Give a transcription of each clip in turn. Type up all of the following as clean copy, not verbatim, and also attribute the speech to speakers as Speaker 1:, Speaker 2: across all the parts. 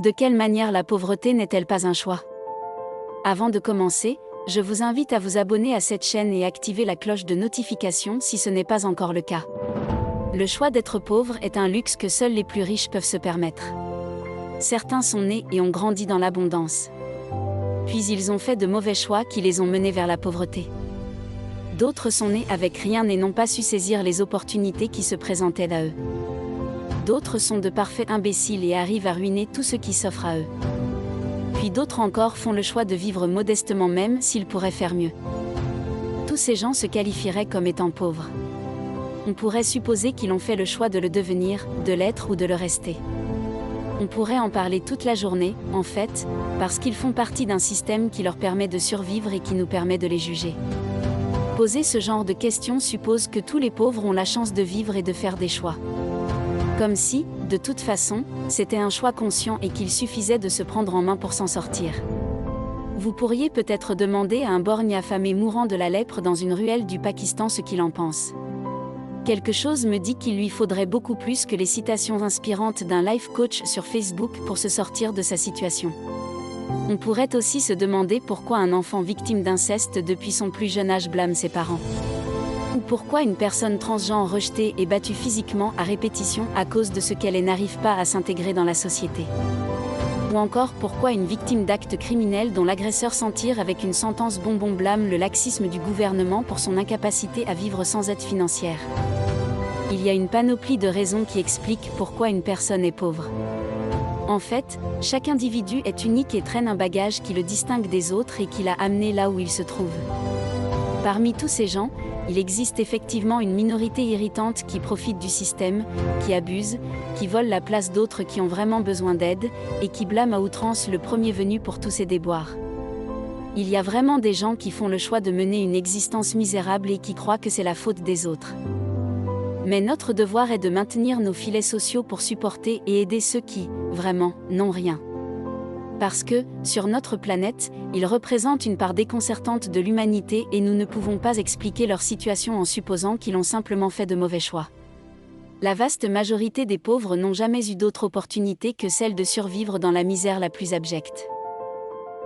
Speaker 1: De quelle manière la pauvreté n'est-elle pas un choix? Avant de commencer, je vous invite à vous abonner à cette chaîne et activer la cloche de notification si ce n'est pas encore le cas. Le choix d'être pauvre est un luxe que seuls les plus riches peuvent se permettre. Certains sont nés et ont grandi dans l'abondance. Puis ils ont fait de mauvais choix qui les ont menés vers la pauvreté. D'autres sont nés avec rien et n'ont pas su saisir les opportunités qui se présentaient à eux. D'autres sont de parfaits imbéciles et arrivent à ruiner tout ce qui s'offre à eux. Puis d'autres encore font le choix de vivre modestement même s'ils pourraient faire mieux. Tous ces gens se qualifieraient comme étant pauvres. On pourrait supposer qu'ils ont fait le choix de le devenir, de l'être ou de le rester. On pourrait en parler toute la journée, en fait, parce qu'ils font partie d'un système qui leur permet de survivre et qui nous permet de les juger. Poser ce genre de questions suppose que tous les pauvres ont la chance de vivre et de faire des choix. Comme si, de toute façon, c'était un choix conscient et qu'il suffisait de se prendre en main pour s'en sortir. Vous pourriez peut-être demander à un borgne affamé mourant de la lèpre dans une ruelle du Pakistan ce qu'il en pense. Quelque chose me dit qu'il lui faudrait beaucoup plus que les citations inspirantes d'un life coach sur Facebook pour se sortir de sa situation. On pourrait aussi se demander pourquoi un enfant victime d'inceste depuis son plus jeune âge blâme ses parents. Ou pourquoi une personne transgenre rejetée est battue physiquement à répétition à cause de ce qu'elle n'arrive pas à s'intégrer dans la société. Ou encore pourquoi une victime d'actes criminels dont l'agresseur s'en tire avec une sentence bonbon blâme le laxisme du gouvernement pour son incapacité à vivre sans aide financière. Il y a une panoplie de raisons qui expliquent pourquoi une personne est pauvre. En fait, chaque individu est unique et traîne un bagage qui le distingue des autres et qui l'a amené là où il se trouve. Parmi tous ces gens, il existe effectivement une minorité irritante qui profite du système, qui abuse, qui vole la place d'autres qui ont vraiment besoin d'aide, et qui blâme à outrance le premier venu pour tous ces déboires. Il y a vraiment des gens qui font le choix de mener une existence misérable et qui croient que c'est la faute des autres. Mais notre devoir est de maintenir nos filets sociaux pour supporter et aider ceux qui, vraiment, n'ont rien. Parce que, sur notre planète, ils représentent une part déconcertante de l'humanité et nous ne pouvons pas expliquer leur situation en supposant qu'ils ont simplement fait de mauvais choix. La vaste majorité des pauvres n'ont jamais eu d'autre opportunité que celle de survivre dans la misère la plus abjecte.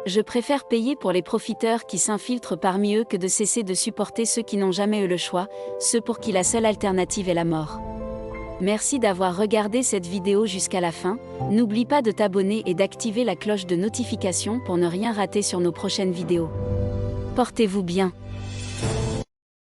Speaker 1: Je préfère payer pour les profiteurs qui s'infiltrent parmi eux que de cesser de supporter ceux qui n'ont jamais eu le choix, ceux pour qui la seule alternative est la mort. Merci d'avoir regardé cette vidéo jusqu'à la fin, n'oublie pas de t'abonner et d'activer la cloche de notification pour ne rien rater sur nos prochaines vidéos. Portez-vous bien.